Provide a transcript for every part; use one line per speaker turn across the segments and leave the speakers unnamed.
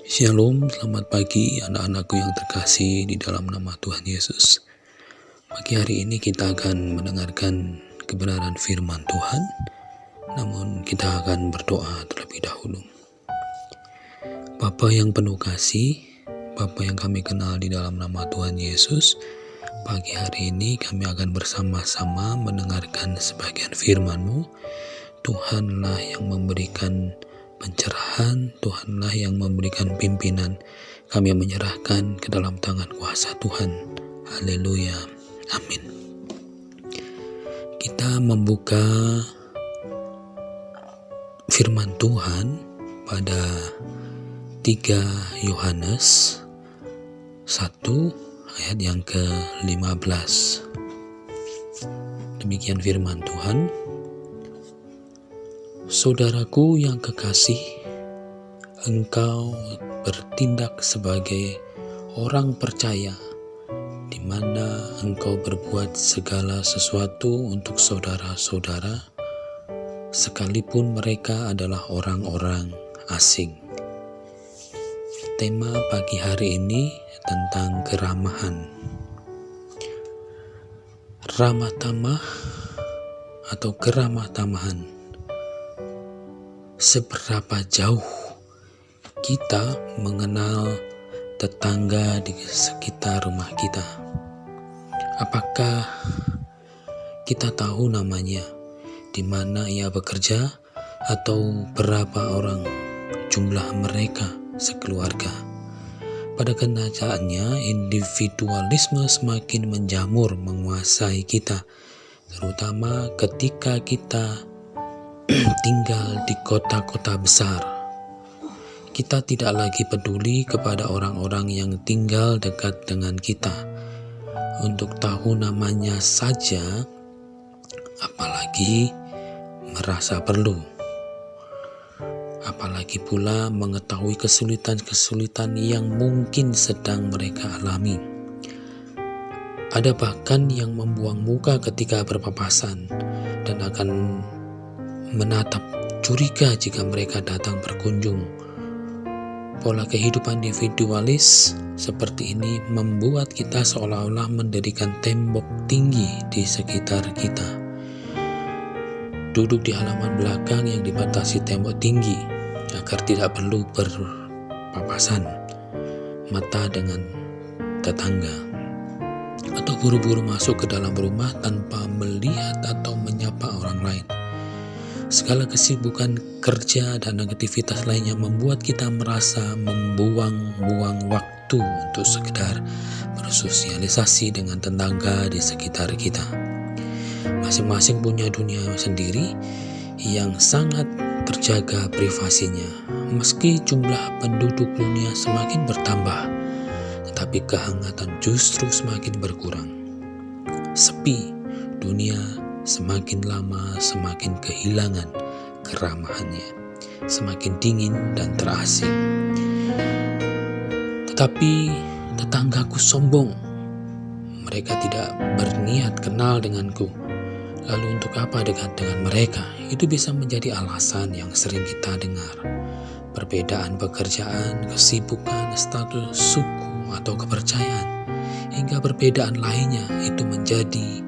Shalom, selamat pagi anak-anakku yang terkasih di dalam nama Tuhan Yesus. Pagi hari ini kita akan mendengarkan kebenaran firman Tuhan, namun kita akan berdoa terlebih dahulu. Bapa yang penuh kasih, Bapa yang kami kenal di dalam nama Tuhan Yesus, pagi hari ini kami akan bersama-sama mendengarkan sebagian firman-Mu. Tuhanlah yang memberikan pencerahan, Tuhanlah yang memberikan pimpinan. Kami menyerahkan ke dalam tangan kuasa Tuhan. Haleluya. Amin. Kita membuka firman Tuhan pada 3 Yohanes 1 ayat yang ke-15. Demikian firman Tuhan. Saudaraku yang kekasih, engkau bertindak sebagai orang percaya, di mana engkau berbuat segala sesuatu untuk saudara-saudara, sekalipun mereka adalah orang-orang asing. Tema pagi hari ini tentang keramahan. Ramah tamah atau keramah tamahan. Seberapa jauh kita mengenal tetangga di sekitar rumah kita? Apakah kita tahu namanya, di mana ia bekerja, atau berapa orang jumlah mereka sekeluarga? Pada kenyataannya, individualisme semakin menjamur menguasai kita, terutama ketika kita tinggal di kota-kota besar. Kita tidak lagi peduli kepada orang-orang yang tinggal dekat dengan kita. Untuk tahu namanya saja, apalagi merasa perlu. Apalagi pula mengetahui kesulitan-kesulitan yang mungkin sedang mereka alami. Ada bahkan yang membuang muka ketika berpapasan dan akan menatap curiga jika mereka datang berkunjung. Pola kehidupan individualis seperti ini membuat kita seolah-olah mendirikan tembok tinggi di sekitar kita. Duduk di halaman belakang yang dibatasi tembok tinggi agar tidak perlu berpapasan mata dengan tetangga, atau buru-buru masuk ke dalam rumah tanpa melihat atau menyapa orang lain. Segala kesibukan kerja dan aktivitas lainnya membuat kita merasa membuang-buang waktu untuk sekedar bersosialisasi dengan tetangga di sekitar kita. Masing-masing punya dunia sendiri yang sangat terjaga privasinya. Meski jumlah penduduk dunia semakin bertambah, tetapi kehangatan justru semakin berkurang. Sepi dunia semakin lama semakin kehilangan keramahannya, semakin dingin dan terasing. Tetapi tetanggaku sombong, mereka tidak berniat kenal denganku. Lalu untuk apa dekat dengan mereka? Itu bisa menjadi alasan yang sering kita dengar. Perbedaan pekerjaan, kesibukan, status, suku, atau kepercayaan, hingga perbedaan lainnya itu menjadi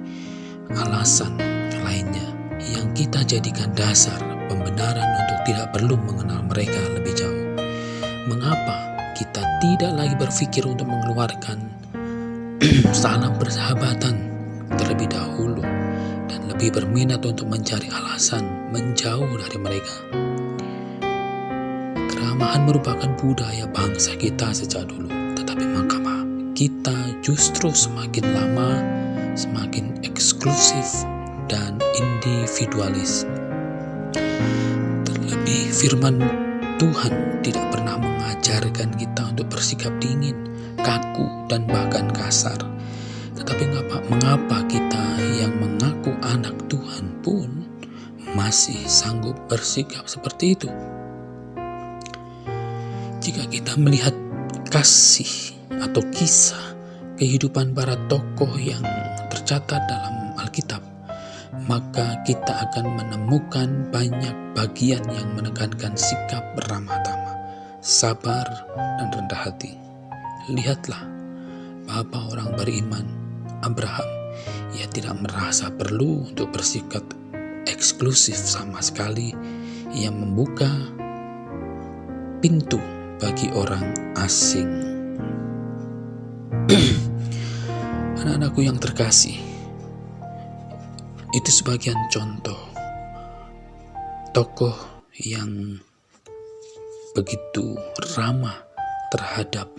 alasan lainnya yang kita jadikan dasar pembenaran untuk tidak perlu mengenal mereka lebih jauh. Mengapa kita tidak lagi berpikir untuk mengeluarkan salam persahabatan terlebih dahulu dan lebih berminat untuk mencari alasan menjauh dari mereka? Keramahan merupakan budaya bangsa kita sejak dulu, tetapi mengapa kita justru semakin lama semakin eksklusif dan individualis? Terlebih firman Tuhan tidak pernah mengajarkan kita untuk bersikap dingin, kaku, dan bahkan kasar. Tetapi mengapa kita yang mengaku anak Tuhan pun masih sanggup bersikap seperti itu? Jika kita melihat kasih atau kisah kehidupan para tokoh yang tercatat dalam Alkitab, maka kita akan menemukan banyak bagian yang menekankan sikap ramah tamah, sabar, dan rendah hati. Lihatlah, bapa orang beriman, Abraham, ia tidak merasa perlu untuk bersikap eksklusif sama sekali. Ia membuka pintu bagi orang asing. Anak-anakku yang terkasih, itu sebagian contoh tokoh yang begitu ramah terhadap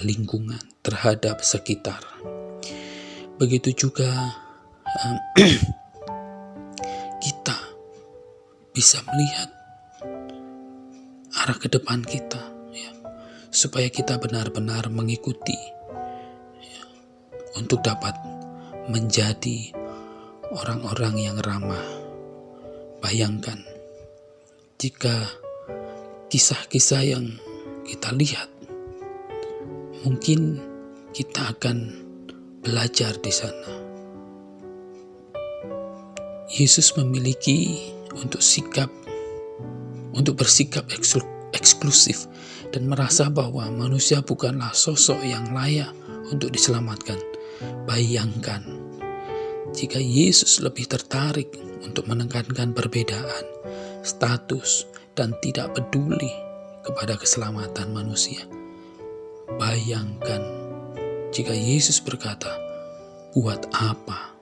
lingkungan, terhadap sekitar. Begitu juga kita bisa melihat arah ke depan kita, ya, supaya kita benar-benar mengikuti, ya, untuk dapat menjadi orang-orang yang ramah. Bayangkan jika kisah-kisah yang kita lihat, mungkin kita akan belajar di sana. Yesus memiliki untuk bersikap eksklusif dan merasa bahwa manusia bukanlah sosok yang layak untuk diselamatkan. Bayangkan jika Yesus lebih tertarik untuk menekankan perbedaan, status, dan tidak peduli kepada keselamatan manusia. Bayangkan jika Yesus berkata, "Buat apa?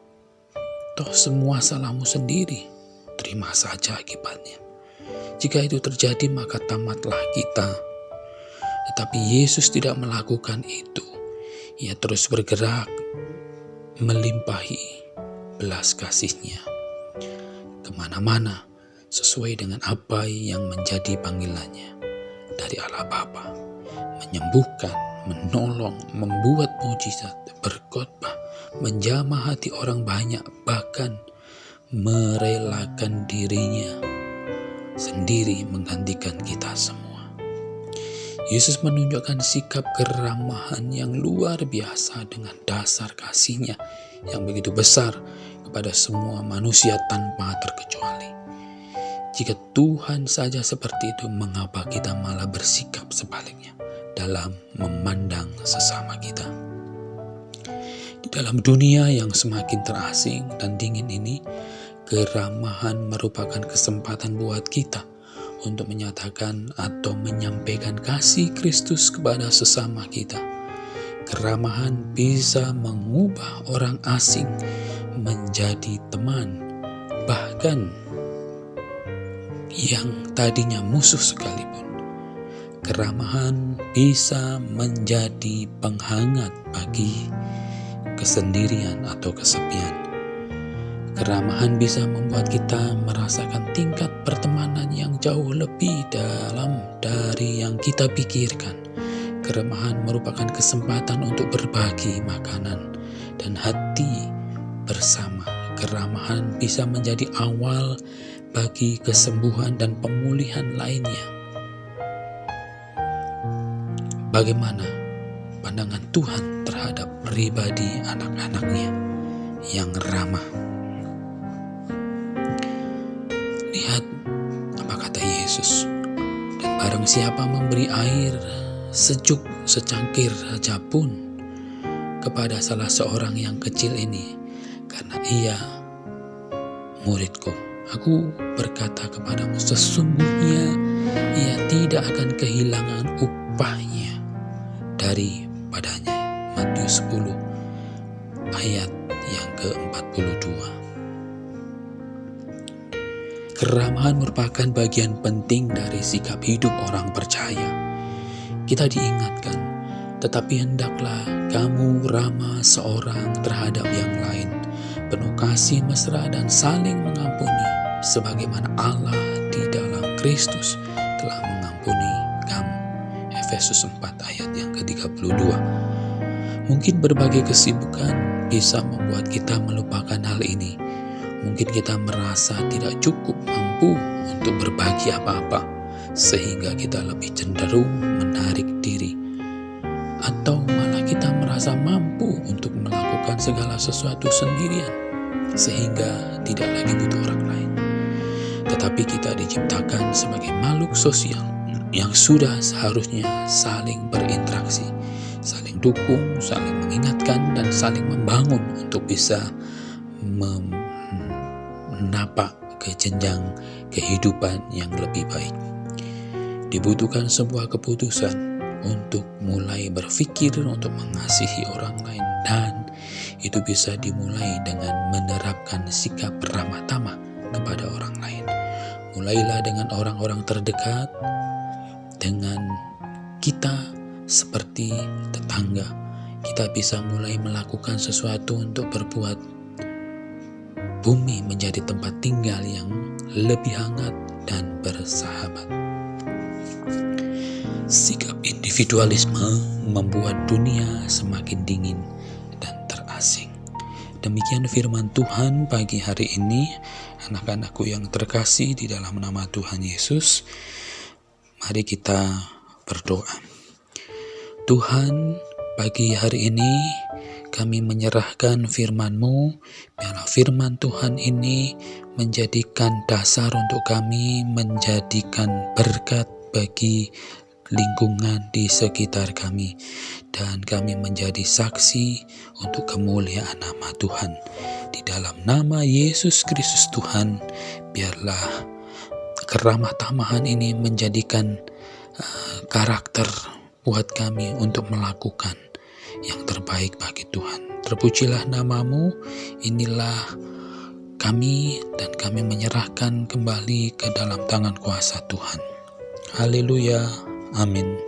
Toh semua salahmu sendiri, terima saja akibatnya." Jika itu terjadi, maka tamatlah kita. Tetapi Yesus tidak melakukan itu. Ia terus bergerak melimpahi belas kasih-Nya kemana-mana sesuai dengan apa yang menjadi panggilannya dari Allah Bapa. Menyembuhkan, menolong, membuat mujizat, berkhotbah, menjamah hati orang banyak, bahkan merelakan dirinya sendiri menggantikan kita semua. Yesus menunjukkan sikap keramahan yang luar biasa dengan dasar kasih-Nya yang begitu besar kepada semua manusia tanpa terkecuali. Jika Tuhan saja seperti itu, mengapa kita malah bersikap sebaliknya dalam memandang sesama kita? Di dalam dunia yang semakin terasing dan dingin ini, keramahan merupakan kesempatan buat kita untuk menyatakan atau menyampaikan kasih Kristus kepada sesama kita. Keramahan bisa mengubah orang asing menjadi teman, bahkan yang tadinya musuh sekalipun. Keramahan bisa menjadi penghangat bagi kesendirian atau kesepian. Keramahan bisa membuat kita merasakan tingkat pertemanan yang jauh lebih dalam dari yang kita pikirkan. Keramahan merupakan kesempatan untuk berbagi makanan dan hati bersama. Keramahan bisa menjadi awal bagi kesembuhan dan pemulihan lainnya. Bagaimana pandangan Tuhan terhadap pribadi anak-anaknya yang ramah? Lihat apa kata Yesus. Dan barang siapa memberi air sejuk secangkir saja pun kepada salah seorang yang kecil ini, karena ia muridku, aku berkata kepadamu, sesungguhnya ia tidak akan kehilangan upahnya daripadanya. Matius 10 ayat yang ke-42. Keramahan merupakan bagian penting dari sikap hidup orang percaya. Kita diingatkan, tetapi hendaklah kamu ramah seorang terhadap yang lain, penuh kasih mesra dan saling mengampuni, sebagaimana Allah di dalam Kristus telah mengampuni kamu. Efesus 4 ayat yang ke-32. Mungkin berbagai kesibukan bisa membuat kita melupakan hal ini. Mungkin kita merasa tidak cukup mampu untuk berbagi apa-apa, sehingga kita lebih cenderung menarik diri. Atau malah kita merasa mampu untuk melakukan segala sesuatu sendirian, sehingga tidak lagi butuh orang lain. Tetapi kita diciptakan sebagai makhluk sosial. yang sudah seharusnya saling berinteraksi, saling dukung, saling mengingatkan, dan saling membangun untuk bisa menapak ke jenjang kehidupan yang lebih baik. Dibutuhkan sebuah keputusan untuk mulai berpikir untuk mengasihi orang lain, dan itu bisa dimulai dengan menerapkan sikap ramah tamah kepada orang lain. Mulailah dengan orang-orang terdekat, dengan kita seperti tetangga. Kita bisa mulai melakukan sesuatu untuk berbuat bumi menjadi tempat tinggal yang lebih hangat dan bersahabat. Sikap individualisme membuat dunia semakin dingin dan terasing. Demikian firman Tuhan pagi hari ini, anak-anakku yang terkasih di dalam nama Tuhan Yesus. Mari kita berdoa. Tuhan, pagi hari ini kami menyerahkan firman-Mu. Biarlah firman Tuhan ini menjadikan dasar untuk kami, menjadikan berkat bagi lingkungan di sekitar kami, dan kami menjadi saksi untuk kemuliaan nama Tuhan. Di dalam nama Yesus Kristus Tuhan, biarlah keramah tamahan ini menjadikan karakter buat kami untuk melakukan yang terbaik bagi Tuhan. Terpujilah nama-Mu. Inilah kami, dan kami menyerahkan kembali ke dalam tangan kuasa Tuhan. Haleluya. Amin.